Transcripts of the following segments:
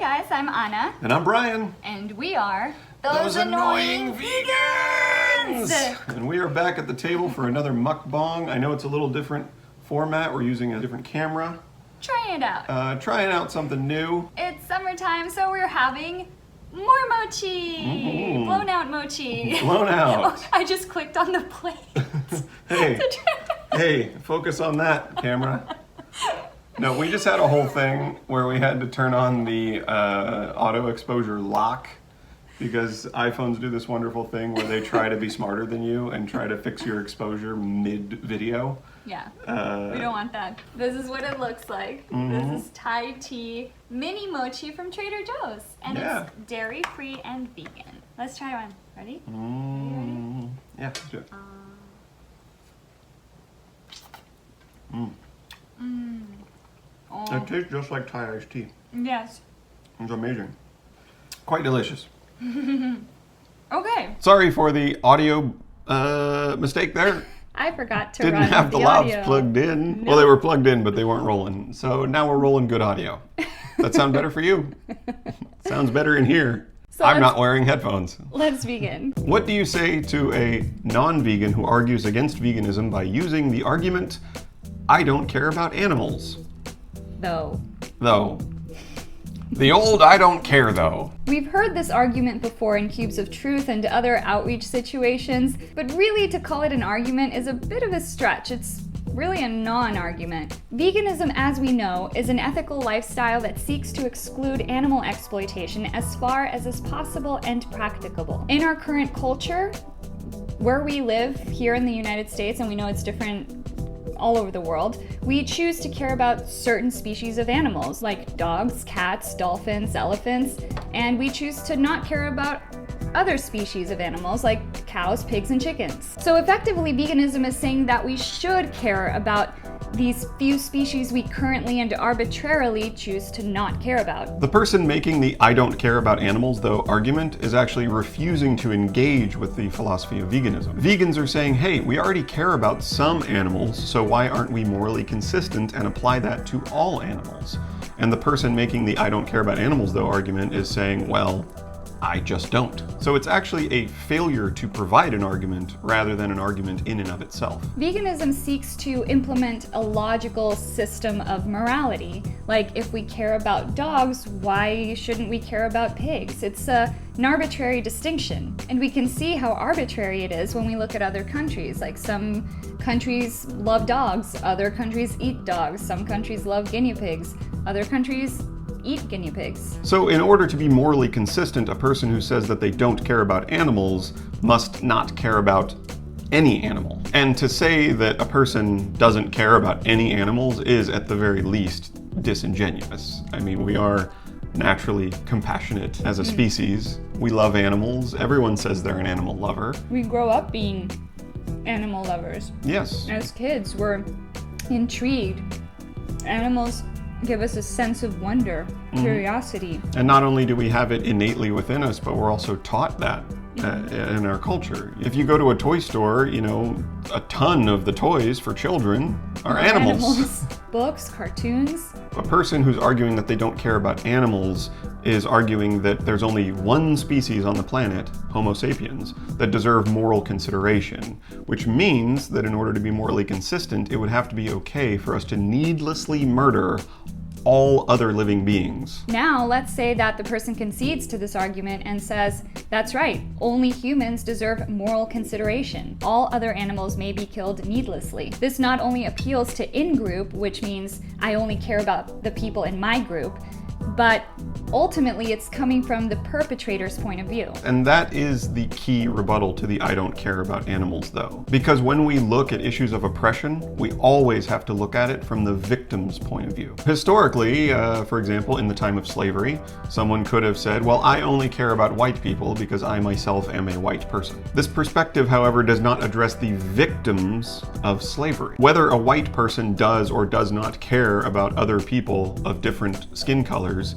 guys, I'm Anna. And I'm Brian. And we are Those Annoying Vegans! And we are back at the table for another mukbang. I know it's a little different format. We're using a different camera. Trying it out. Trying out something new. It's summertime, so we're having more mochi. Mm-hmm. Blown out mochi. Blown out. Oh, I just clicked on the plate. Hey, focus on that, camera. No, we just had a whole thing where we had to turn on the auto exposure lock because iPhones do this wonderful thing where they try to be smarter than you and try to fix your exposure mid-video. Yeah, we don't want that. This is what it looks like. Mm-hmm. This is Thai tea mini mochi from Trader Joe's. And it's dairy-free and vegan. Let's try one. Ready? Mm-hmm. Yeah, let's do it. Oh. It tastes just like Thai iced tea. Yes. It's amazing. Quite delicious. Okay. Sorry for the audio mistake there. I forgot to Didn't run have the audio. lavs plugged in. No. Well, they were plugged in, but they weren't rolling. So now we're rolling good audio. That sound better for you? Sounds better in here. So I'm not wearing headphones. Let's begin. What do you say to a non-vegan who argues against veganism by using the argument, I don't care about animals? Though. The old I don't care though. We've heard this argument before in Cubes of Truth and other outreach situations, but really to call it an argument is a bit of a stretch. It's really a non-argument. Veganism, as we know, is an ethical lifestyle that seeks to exclude animal exploitation as far as is possible and practicable. In our current culture, where we live here in the United States, and we know it's different all over the world, we choose to care about certain species of animals like dogs, cats, dolphins, elephants, and we choose to not care about other species of animals like cows, pigs, and chickens. So effectively, veganism is saying that we should care about these few species we currently and arbitrarily choose to not care about. The person making the I don't care about animals though argument is actually refusing to engage with the philosophy of veganism. Vegans are saying, hey, we already care about some animals, so why aren't we morally consistent and apply that to all animals? And the person making the I don't care about animals though argument is saying, well, I just don't. So it's actually a failure to provide an argument rather than an argument in and of itself. Veganism seeks to implement a logical system of morality. Like, if we care about dogs, why shouldn't we care about pigs? It's an arbitrary distinction. And we can see how arbitrary it is when we look at other countries. Like, some countries love dogs, other countries eat dogs, some countries love guinea pigs, other countries eat guinea pigs. So in order to be morally consistent, a person who says that they don't care about animals must not care about any animal. And to say that a person doesn't care about any animals is at the very least disingenuous. I mean, we are naturally compassionate as a species. We love animals. Everyone says they're an animal lover. We grow up being animal lovers. Yes. As kids, we're intrigued. Animals give us a sense of wonder, curiosity. And not only do we have it innately within us, but we're also taught that in our culture. If you go to a toy store, you know, a ton of the toys for children are animals. Books, cartoons. A person who's arguing that they don't care about animals is arguing that there's only one species on the planet, Homo sapiens, that deserve moral consideration, which means that in order to be morally consistent, it would have to be okay for us to needlessly murder all other living beings. Now, let's say that the person concedes to this argument and says, that's right, only humans deserve moral consideration. All other animals may be killed needlessly. This not only appeals to in-group, which means I only care about the people in my group, but ultimately it's coming from the perpetrator's point of view. And that is the key rebuttal to the I don't care about animals though. Because when we look at issues of oppression, we always have to look at it from the victim's point of view. Historically, for example, in the time of slavery, someone could have said, well, I only care about white people because I myself am a white person. This perspective, however, does not address the victims of slavery. Whether a white person does or does not care about other people of different skin colors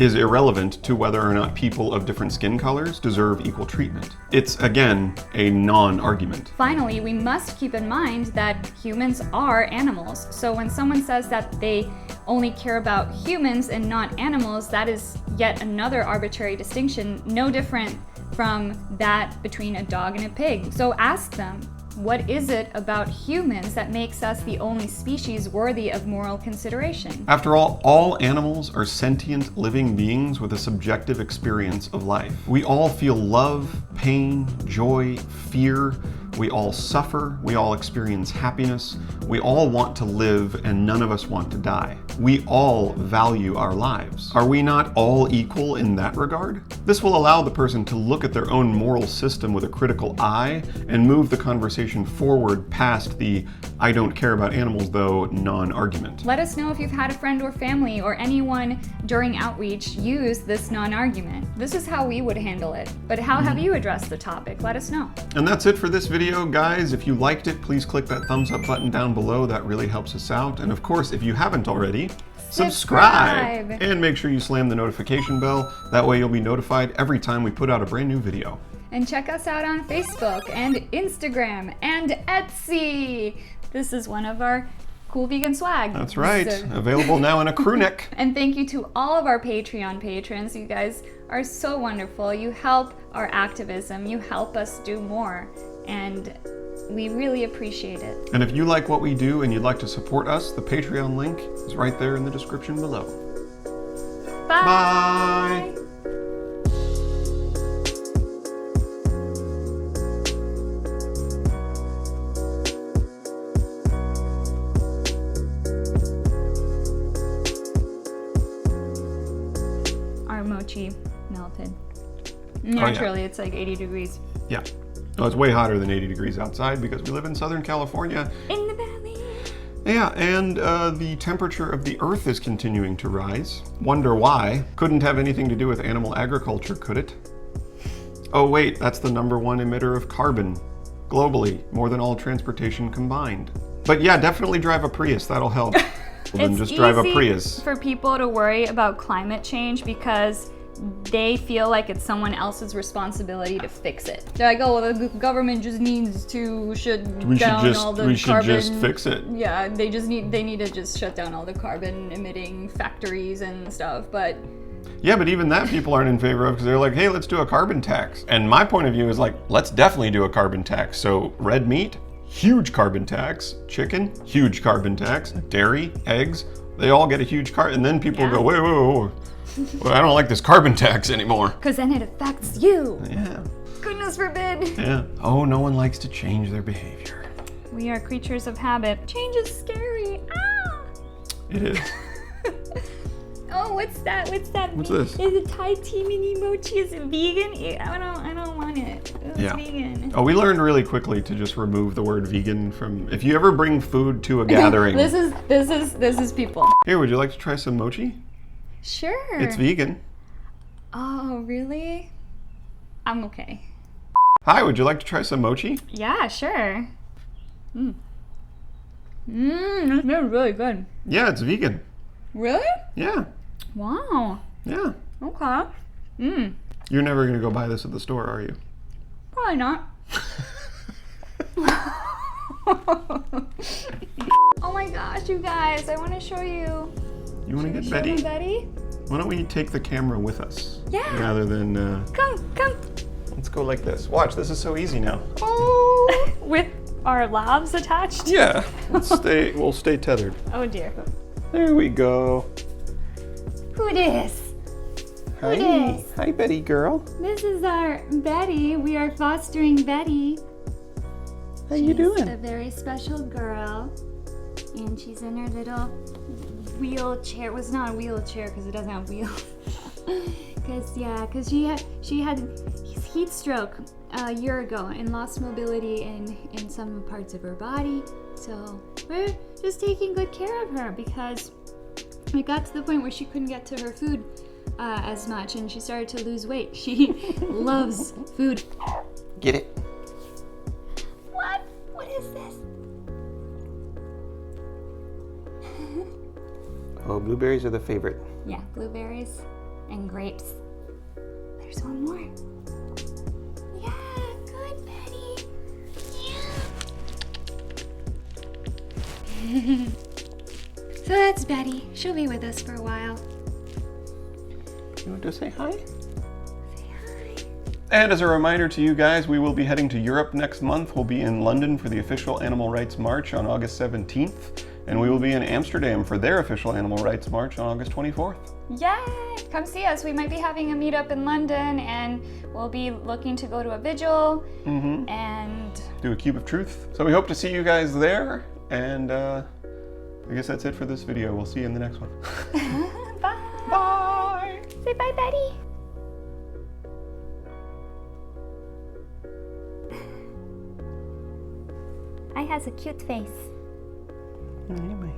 is irrelevant to whether or not people of different skin colors deserve equal treatment. It's, again, a non-argument. Finally, we must keep in mind that humans are animals. So when someone says that they only care about humans and not animals, that is yet another arbitrary distinction, no different from that between a dog and a pig. So ask them, what is it about humans that makes us the only species worthy of moral consideration? After all animals are sentient, living beings with a subjective experience of life. We all feel love, pain, joy, fear. We all suffer. We all experience happiness. We all want to live, and none of us want to die. We all value our lives. Are we not all equal in that regard? This will allow the person to look at their own moral system with a critical eye and move the conversation forward past the "I don't care about animals though" non-argument. Let us know if you've had a friend or family or anyone during outreach use this non-argument. This is how we would handle it. But how have you addressed the topic? Let us know. And that's it for this video, guys. If you liked it, please click that thumbs up button down below. That really helps us out. And of course, if you haven't already, subscribe! And make sure you slam the notification bell. That way you'll be notified every time we put out a brand new video. And check us out on Facebook and Instagram and Etsy. This is one of our cool vegan swag. That's right. Available now in a crew neck. And thank you to all of our Patreon patrons. You guys are so wonderful. You help our activism. You help us do more. And we really appreciate it. And if you like what we do and you'd like to support us, the Patreon link is right there in the description below. Bye! Bye. Our mochi melted. Naturally, It's like 80 degrees. Yeah. Oh, it's way hotter than 80 degrees outside because we live in Southern California. In the valley. Yeah, and the temperature of the Earth is continuing to rise. Wonder why? Couldn't have anything to do with animal agriculture, could it? Oh wait, that's the #1 emitter of carbon globally, more than all transportation combined. But yeah, definitely drive a Prius, that'll help. Then just drive a Prius. For people to worry about climate change because they feel like it's someone else's responsibility to fix it. They're like, oh, well, the government just needs to shut down all the carbon. We should just fix it. Yeah, they need to just shut down all the carbon emitting factories and stuff, but... Yeah, but even that people aren't in favor of because they're like, hey, let's do a carbon tax. And my point of view is like, let's definitely do a carbon tax. So red meat, huge carbon tax. Chicken, huge carbon tax. Dairy, eggs, they all get a huge carbon. And then people go, wait. Well, I don't like this carbon tax anymore. Because then it affects you. Yeah. Goodness forbid. Yeah. Oh, no one likes to change their behavior. We are creatures of habit. Change is scary. Ah! It is. Oh, what's that? What's this? Is it Thai tea mini mochi? Is it vegan? I don't want it. It's vegan. Oh, we learned really quickly to just remove the word vegan from. If you ever bring food to a gathering. This is people. Here, would you like to try some mochi? Sure. It's vegan. Oh, really? I'm okay. Hi, would you like to try some mochi? Yeah, sure. This smells really good. Yeah, it's vegan. Really? Yeah. Wow. Yeah. Okay. You're never going to go buy this at the store, are you? Probably not. Oh my gosh, you guys, I want to show you. You want to get Betty? Why don't we take the camera with us? Yeah. Rather than... Come. Let's go like this. Watch, this is so easy now. Oh. With our labs attached? Yeah. We'll stay tethered. Oh dear. There we go. Who dis? Hi. Who dis? Hi, Betty girl. This is our Betty. We are fostering Betty. How you doing? She's a very special girl. And she's in her little wheelchair. It was not a wheelchair because it doesn't have wheels. Because she had heat stroke a year ago and lost mobility in some parts of her body. So we're just taking good care of her because it got to the point where she couldn't get to her food as much and she started to lose weight. She loves food. Get it? What? What is this? Oh, blueberries are the favorite. Yeah, blueberries and grapes. There's one more. Yeah, good, Betty. Yeah. So that's Betty. She'll be with us for a while. You want to say hi? Say hi. And as a reminder to you guys, we will be heading to Europe next month. We'll be in London for the official Animal Rights March on August 17th. And we will be in Amsterdam for their official Animal Rights March on August 24th. Yay! Come see us. We might be having a meetup in London, and we'll be looking to go to a vigil and do a Cube of Truth. So we hope to see you guys there. And I guess that's it for this video. We'll see you in the next one. Bye. Bye. Say bye, Betty. I has a cute face. Anyway.